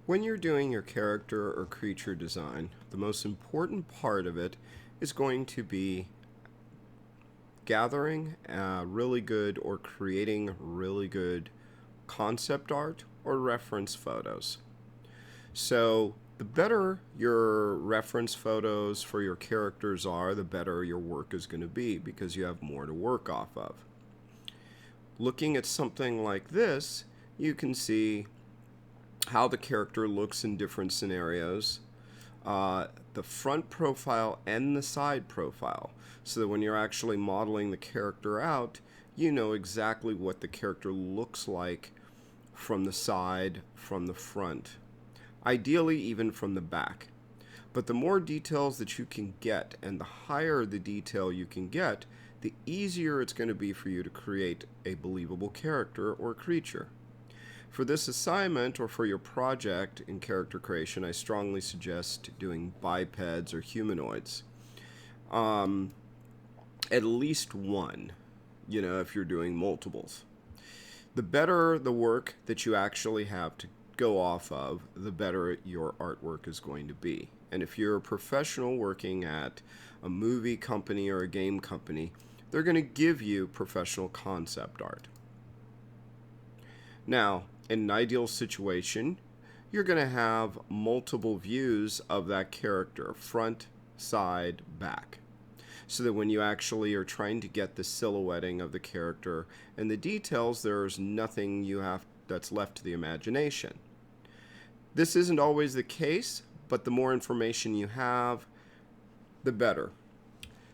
When you're doing your character or creature design, the most important part of it is going to be gathering really good or creating really good concept art or reference photos. So, the better your reference photos for your characters are, the better your work is going to be because you have more to work off of. Looking at something like this, you can see how the character looks in different scenarios, the front profile and the side profile, so that when you're actually modeling the character out, you know exactly what the character looks like from the side, from the front, ideally even from the back. But the more details that you can get and the higher the detail you can get, the easier it's going to be for you to create a believable character or creature. For this assignment or for your project in character creation, I strongly suggest doing bipeds or humanoids. At least one, if you're doing multiples. The better the work that you actually have to go off of, the better your artwork is going to be. And if you're a professional working at a movie company or a game company, they're going to give you professional concept art. Now, in an ideal situation, you're going to have multiple views of that character, front, side, back, so that when you actually are trying to get the silhouetting of the character and the details, there's nothing that's left to the imagination. This isn't always the case, but the more information you have, the better.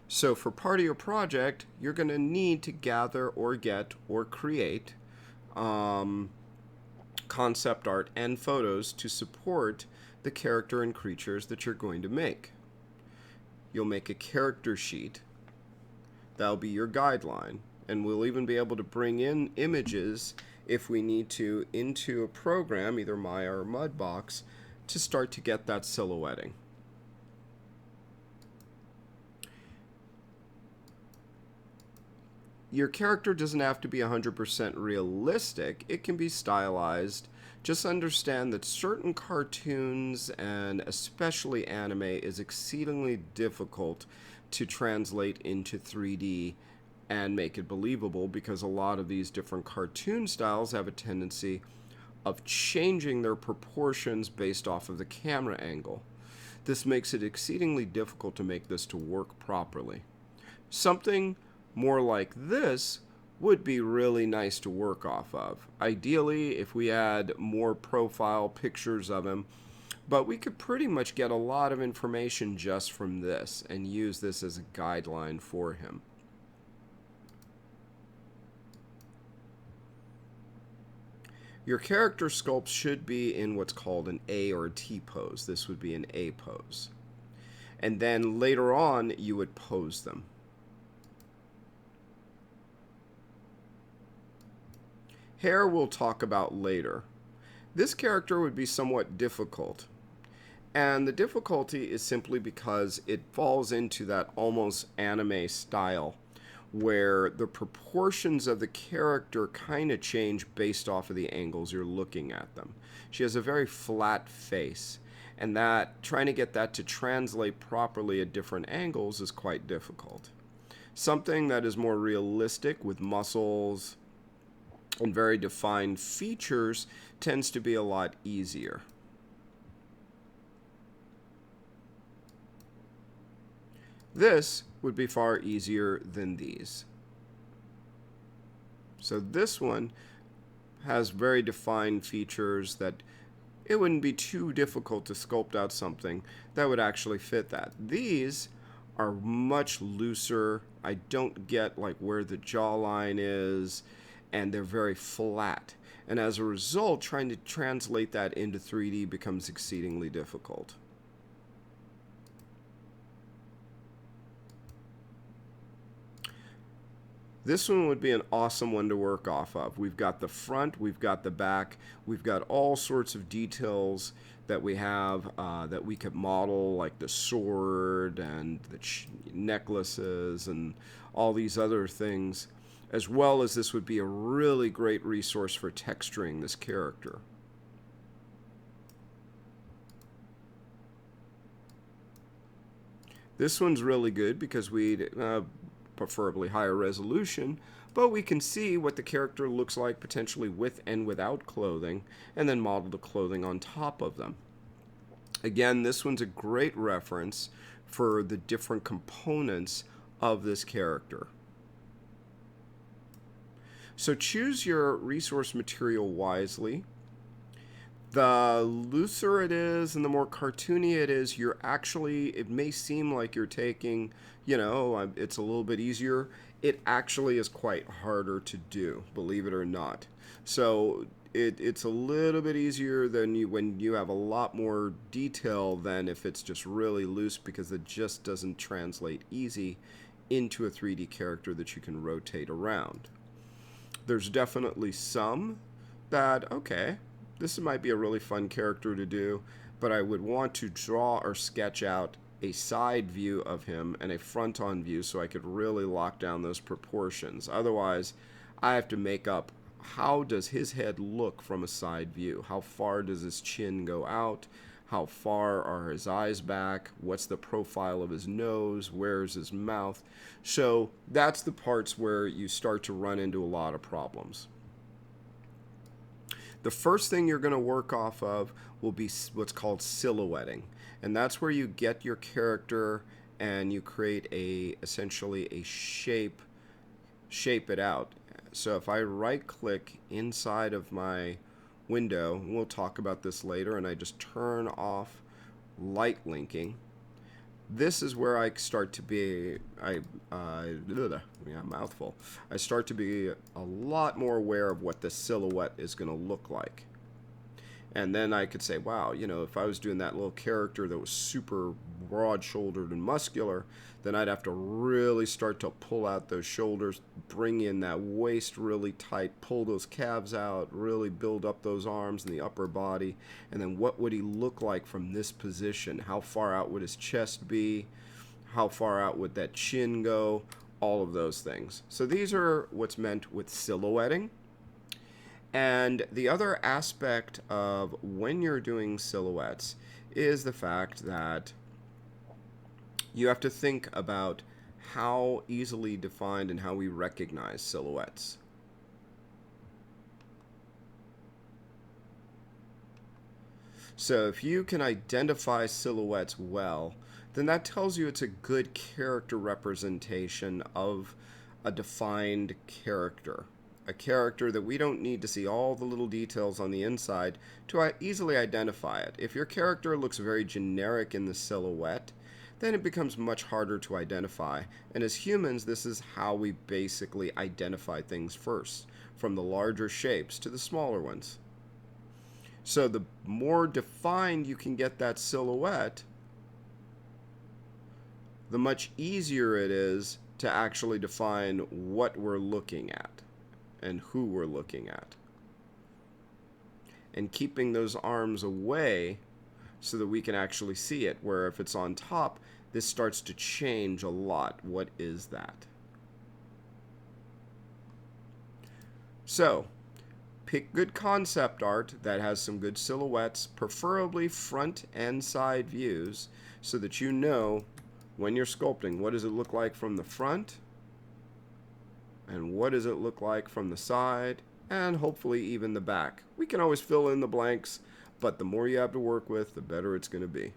So for part of your project, you're going to need to gather or get or create concept art and photos to support the character and creatures that you're going to make. You'll make a character sheet. That'll be your guideline. And we'll even be able to bring in images if we need to into a program, either Maya or Mudbox, to start to get that silhouetting. Your character doesn't have to be 100% realistic. It can be stylized. Just understand that certain cartoons, and especially anime, is exceedingly difficult to translate into 3D and make it believable, because a lot of these different cartoon styles have a tendency of changing their proportions based off of the camera angle. This makes it exceedingly difficult to make this to work properly. Something more like this would be really nice to work off of. Ideally, if we had more profile pictures of him, but we could pretty much get a lot of information just from this and use this as a guideline for him. Your character sculpts should be in what's called an A or a T pose. This would be an A pose. And then later on, you would pose them. Hair we'll talk about later. This character would be somewhat difficult. And the difficulty is simply because it falls into that almost anime style, where the proportions of the character kind of change based off of the angles you're looking at them. She has a very flat face, and that trying to get that to translate properly at different angles is quite difficult. Something that is more realistic with muscles and very defined features tends to be a lot easier. This would be far easier than these. So this one has very defined features that it wouldn't be too difficult to sculpt out something that would actually fit that. These are much looser. I don't get like where the jawline is, and they're very flat. And as a result, trying to translate that into 3D becomes exceedingly difficult. This one would be an awesome one to work off of. We've got the front, we've got the back, we've got all sorts of details that we have that we could model, like the sword and the necklaces and all these other things, as well as this would be a really great resource for texturing this character. This one's really good because we preferably higher resolution, but we can see what the character looks like potentially with and without clothing, and then model the clothing on top of them. Again, this one's a great reference for the different components of this character. So choose your resource material wisely. The looser it is and the more cartoony it is, it may seem like you're taking, it's a little bit easier. It actually is quite harder to do, believe it or not. So it's a little bit easier than when you have a lot more detail than if it's just really loose, because it just doesn't translate easy into a 3D character that you can rotate around. There's definitely some that, okay, this might be a really fun character to do, but I would want to draw or sketch out a side view of him and a front-on view so I could really lock down those proportions. Otherwise, I have to make up, how does his head look from a side view? How far does his chin go out? How far are his eyes back? What's the profile of his nose? Where's his mouth? So that's the parts where you start to run into a lot of problems. The first thing you're going to work off of will be what's called silhouetting. And that's where you get your character and you create essentially a shape it out. So if I right click inside of my window, and we'll talk about this later, and I just turn off light linking, this is where I start to be, mouthful. I start to be a lot more aware of what the silhouette is going to look like. And then I could say, wow, if I was doing that little character that was super broad-shouldered and muscular, then I'd have to really start to pull out those shoulders, bring in that waist really tight, pull those calves out, really build up those arms and the upper body. And then what would he look like from this position? How far out would his chest be? How far out would that chin go? All of those things. So these are what's meant with silhouetting. And the other aspect of when you're doing silhouettes is the fact that you have to think about how easily defined and how we recognize silhouettes. So if you can identify silhouettes well, then that tells you it's a good character representation of a defined character. A character that we don't need to see all the little details on the inside to easily identify it. If your character looks very generic in the silhouette, then it becomes much harder to identify. And as humans, this is how we basically identify things first, from the larger shapes to the smaller ones. So the more defined you can get that silhouette, the much easier it is to actually define what we're looking at and who we're looking at. And keeping those arms away so that we can actually see it, where if it's on top, this starts to change a lot. What is that? So, pick good concept art that has some good silhouettes, preferably front and side views, so that you know when you're sculpting, what does it look like from the front? And what does it look like from the side, and hopefully even the back. We can always fill in the blanks, but the more you have to work with, the better it's going to be.